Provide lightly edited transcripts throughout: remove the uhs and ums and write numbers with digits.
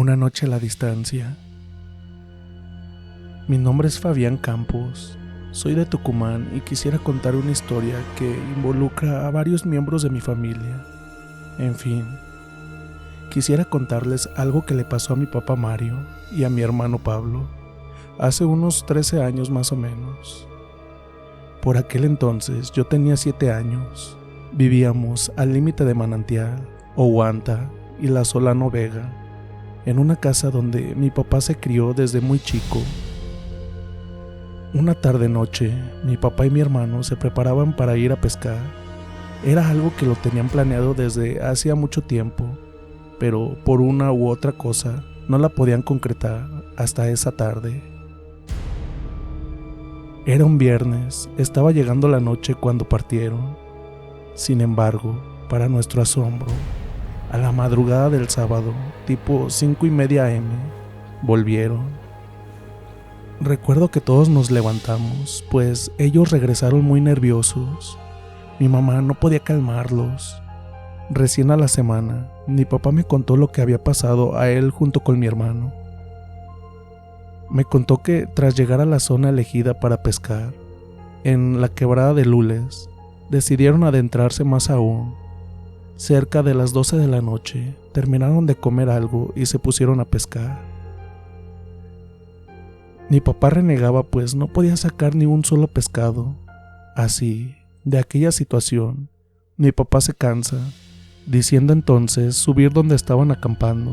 Una noche a la distancia. Mi nombre es Fabián Campos, soy de Tucumán y quisiera contar una historia que involucra a varios miembros de mi familia. En fin, quisiera contarles algo que le pasó a mi papá Mario y a mi hermano Pablo, hace unos 13 años más o menos. Por aquel entonces yo tenía 7 años, vivíamos al límite de Manantial, Ohuanta y La Solano Vega, en una casa donde mi papá se crió desde muy chico. Una tarde-noche, mi papá y mi hermano se preparaban para ir a pescar. Era algo que lo tenían planeado desde hacía mucho tiempo, pero por una u otra cosa no la podían concretar hasta esa tarde. Era un viernes, estaba llegando la noche cuando partieron. Sin embargo, para nuestro asombro, a la madrugada del sábado, tipo 5:30 AM, volvieron. Recuerdo que todos nos levantamos, pues ellos regresaron muy nerviosos. Mi mamá no podía calmarlos. Recién a la semana, mi papá me contó lo que había pasado a él junto con mi hermano. Me contó que tras llegar a la zona elegida para pescar, en la quebrada de Lules, decidieron adentrarse más aún. Cerca de las 12 de la noche, terminaron de comer algo y se pusieron a pescar. Mi papá renegaba pues no podía sacar ni un solo pescado. Así, de aquella situación, mi papá se cansa, diciendo entonces subir donde estaban acampando.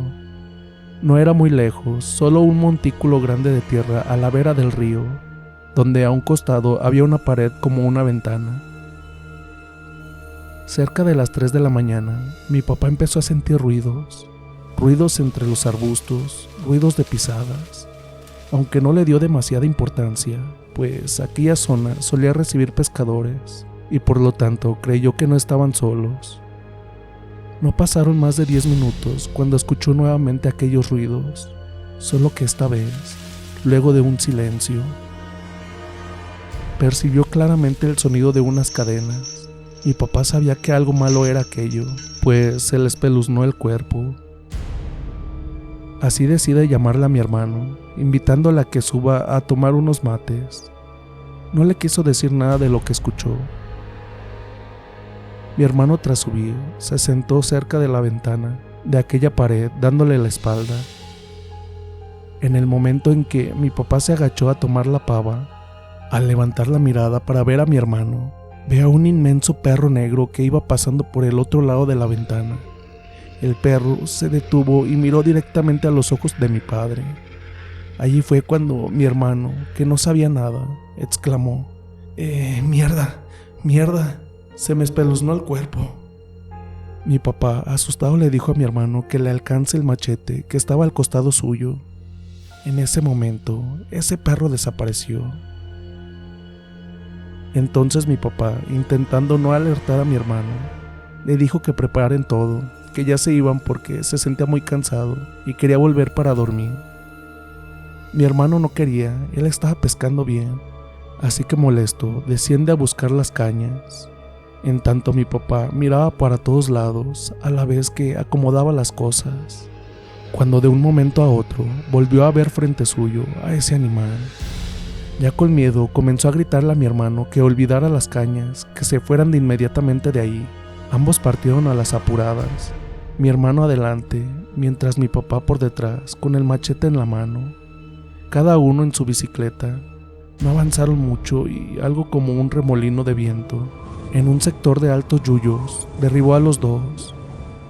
No era muy lejos, solo un montículo grande de tierra a la vera del río, donde a un costado había una pared como una ventana. Cerca de las 3 de la mañana, mi papá empezó a sentir ruidos entre los arbustos, ruidos de pisadas. Aunque no le dio demasiada importancia, pues aquella zona solía recibir pescadores y por lo tanto creyó que no estaban solos. No pasaron más de 10 minutos cuando escuchó nuevamente aquellos ruidos, solo que esta vez, luego de un silencio, percibió claramente el sonido de unas cadenas. Mi papá sabía que algo malo era aquello, pues se le espeluznó el cuerpo. Así decide llamarle a mi hermano, invitándole a que suba a tomar unos mates. No le quiso decir nada de lo que escuchó. Mi hermano, tras subir, se sentó cerca de la ventana de aquella pared, dándole la espalda. En el momento en que mi papá se agachó a tomar la pava, al levantar la mirada para ver a mi hermano, ve a un inmenso perro negro que iba pasando por el otro lado de la ventana. El perro se detuvo y miró directamente a los ojos de mi padre. Allí fue cuando mi hermano, que no sabía nada, exclamó: mierda, se me espeluznó el cuerpo. Mi papá, asustado, le dijo a mi hermano que le alcance el machete que estaba al costado suyo. En ese momento, ese perro desapareció. Entonces mi papá, intentando no alertar a mi hermano, le dijo que preparen todo, que ya se iban porque se sentía muy cansado y quería volver para dormir. Mi hermano no quería, él estaba pescando bien, así que molesto desciende a buscar las cañas. En tanto mi papá miraba para todos lados a la vez que acomodaba las cosas, cuando de un momento a otro volvió a ver frente suyo a ese animal. Ya con miedo comenzó a gritarle a mi hermano que olvidara las cañas, que se fueran de inmediatamente de ahí. Ambos partieron a las apuradas, mi hermano adelante, mientras mi papá por detrás con el machete en la mano, cada uno en su bicicleta. No avanzaron mucho y algo como un remolino de viento, en un sector de altos yuyos, derribó a los dos.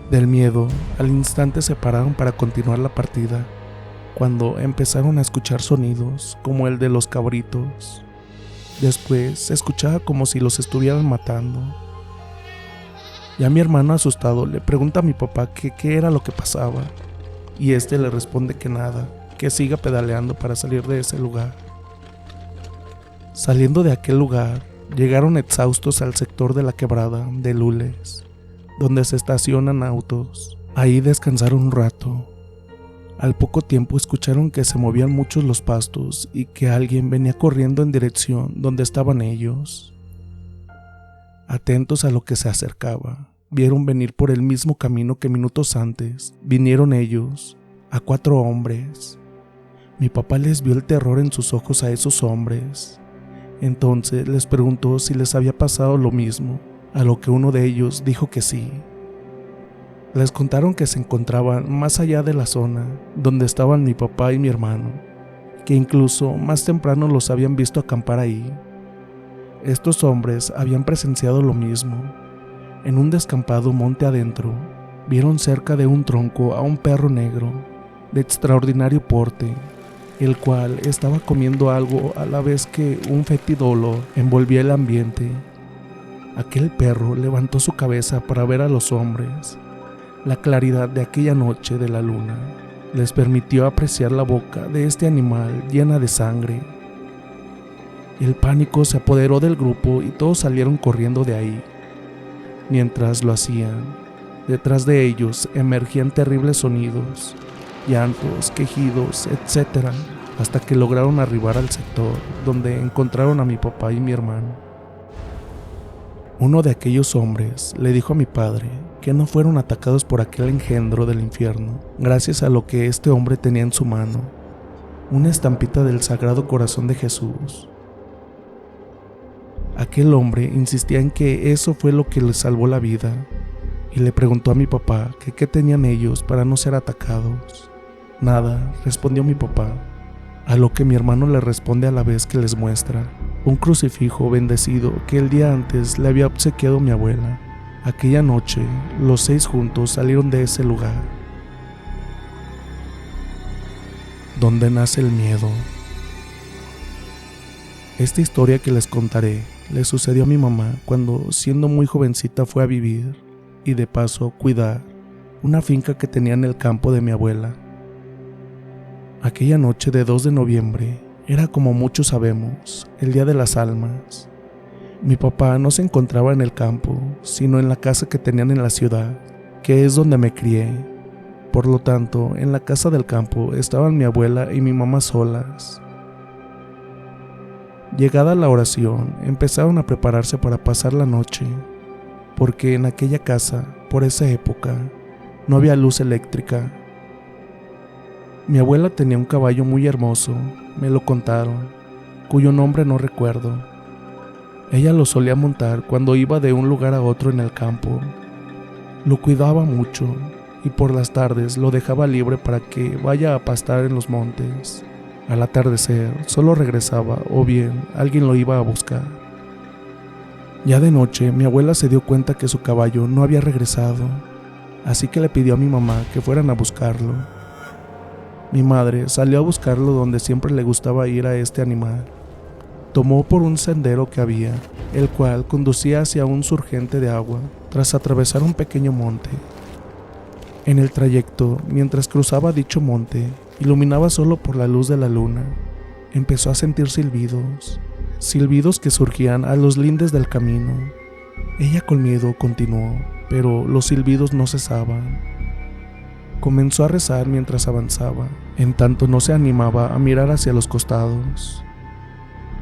Del miedo, al instante se pararon para continuar la partida, cuando empezaron a escuchar sonidos como el de los cabritos. Después se escuchaba como si los estuvieran matando. Ya mi hermano, asustado, le pregunta a mi papá que qué era lo que pasaba, y este le responde que nada, que siga pedaleando para salir de ese lugar. Saliendo de aquel lugar, llegaron exhaustos al sector de la quebrada de Lules, donde se estacionan autos. Ahí descansaron un rato. Al poco tiempo escucharon que se movían muchos los pastos y que alguien venía corriendo en dirección donde estaban ellos. Atentos a lo que se acercaba, vieron venir por el mismo camino que minutos antes vinieron ellos, a 4 hombres. Mi papá les vio el terror en sus ojos a esos hombres. Entonces les preguntó si les había pasado lo mismo, a lo que uno de ellos dijo que sí. Les contaron que se encontraban más allá de la zona donde estaban mi papá y mi hermano, que incluso más temprano los habían visto acampar ahí. Estos hombres habían presenciado lo mismo. En un descampado monte adentro, vieron cerca de un tronco a un perro negro, de extraordinario porte, el cual estaba comiendo algo a la vez que un fétido olor envolvía el ambiente. Aquel perro levantó su cabeza para ver a los hombres. La claridad de aquella noche de la luna les permitió apreciar la boca de este animal llena de sangre. El pánico se apoderó del grupo y todos salieron corriendo de ahí. Mientras lo hacían, detrás de ellos emergían terribles sonidos, llantos, quejidos, etc., hasta que lograron arribar al sector donde encontraron a mi papá y mi hermano. Uno de aquellos hombres le dijo a mi padre que no fueron atacados por aquel engendro del infierno, gracias a lo que este hombre tenía en su mano, una estampita del Sagrado Corazón de Jesús. Aquel hombre insistía en que eso fue lo que les salvó la vida, y le preguntó a mi papá que qué tenían ellos para no ser atacados. Nada, respondió mi papá, a lo que mi hermano le responde a la vez que les muestra un crucifijo bendecido que el día antes le había obsequiado mi abuela. Aquella noche, los 6 juntos salieron de ese lugar. Donde nace el miedo. Esta historia que les contaré le sucedió a mi mamá cuando, siendo muy jovencita, fue a vivir y de paso cuidar una finca que tenía en el campo de mi abuela. Aquella noche de 2 de noviembre era, como muchos sabemos, el Día de las Almas. Mi papá no se encontraba en el campo, sino en la casa que tenían en la ciudad, que es donde me crié. Por lo tanto, en la casa del campo estaban mi abuela y mi mamá solas. Llegada la oración, empezaron a prepararse para pasar la noche, porque en aquella casa, por esa época, no había luz eléctrica. Mi abuela tenía un caballo muy hermoso, me lo contaron, cuyo nombre no recuerdo. Ella lo solía montar cuando iba de un lugar a otro en el campo. Lo cuidaba mucho y por las tardes lo dejaba libre para que vaya a pastar en los montes. Al atardecer solo regresaba o bien alguien lo iba a buscar. Ya de noche mi abuela se dio cuenta que su caballo no había regresado, así que le pidió a mi mamá que fueran a buscarlo. Mi madre salió a buscarlo donde siempre le gustaba ir a este animal. Tomó por un sendero que había, el cual conducía hacia un surgente de agua, tras atravesar un pequeño monte. En el trayecto, mientras cruzaba dicho monte, iluminaba solo por la luz de la luna, empezó a sentir silbidos que surgían a los lindes del camino. Ella con miedo continuó, pero los silbidos no cesaban. Comenzó a rezar mientras avanzaba, en tanto no se animaba a mirar hacia los costados.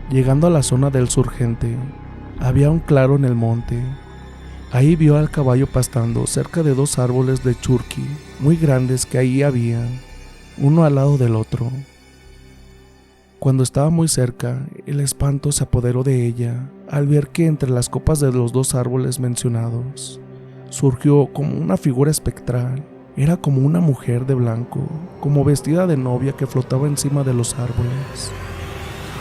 Llegando a la zona del surgente, había un claro en el monte. Ahí vio al caballo pastando cerca de 2 árboles de churqui muy grandes que ahí había, uno al lado del otro. Cuando estaba muy cerca, el espanto se apoderó de ella al ver que entre las copas de los 2 árboles mencionados surgió como una figura espectral. Era como una mujer de blanco, como vestida de novia, que flotaba encima de los árboles.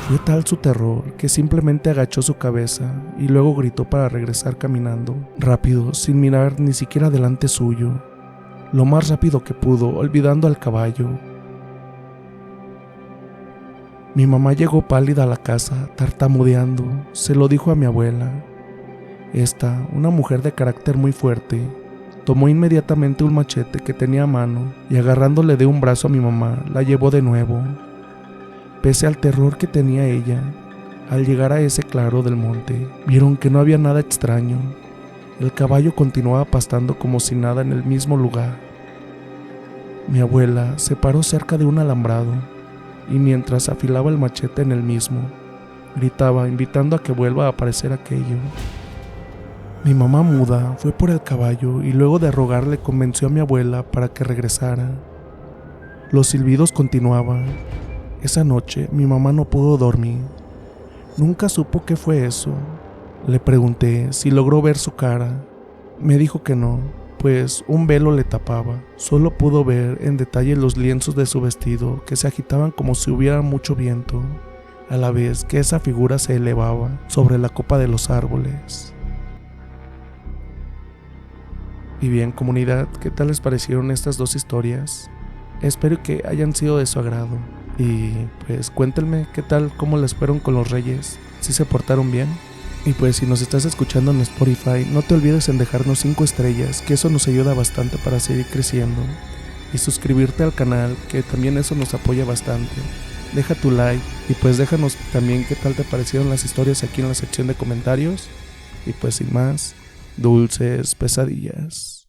Fue tal su terror que simplemente agachó su cabeza y luego gritó para regresar caminando, rápido, sin mirar ni siquiera delante suyo, lo más rápido que pudo, olvidando al caballo. Mi mamá llegó pálida a la casa, tartamudeando, se lo dijo a mi abuela. Esta, una mujer de carácter muy fuerte, tomó inmediatamente un machete que tenía a mano y agarrándole de un brazo a mi mamá, la llevó de nuevo. Pese al terror que tenía ella, al llegar a ese claro del monte, vieron que no había nada extraño. El caballo continuaba pastando como si nada en el mismo lugar. Mi abuela se paró cerca de un alambrado y mientras afilaba el machete en el mismo, gritaba invitando a que vuelva a aparecer aquello. Mi mamá muda fue por el caballo y luego de rogarle convenció a mi abuela para que regresara. Los silbidos continuaban. Esa noche mi mamá no pudo dormir. Nunca supo qué fue eso. Le pregunté si logró ver su cara. Me dijo que no, pues un velo le tapaba. Solo pudo ver en detalle los lienzos de su vestido que se agitaban como si hubiera mucho viento, a la vez que esa figura se elevaba sobre la copa de los árboles. Y bien, comunidad, ¿qué tal les parecieron estas dos historias? Espero que hayan sido de su agrado. Y pues cuéntenme qué tal, cómo les fueron con los reyes, si se portaron bien. Y pues si nos estás escuchando en Spotify, no te olvides en dejarnos 5 estrellas, que eso nos ayuda bastante para seguir creciendo. Y suscribirte al canal, que también eso nos apoya bastante. Deja tu like y pues déjanos también qué tal te parecieron las historias aquí en la sección de comentarios. Y pues sin más, dulces pesadillas.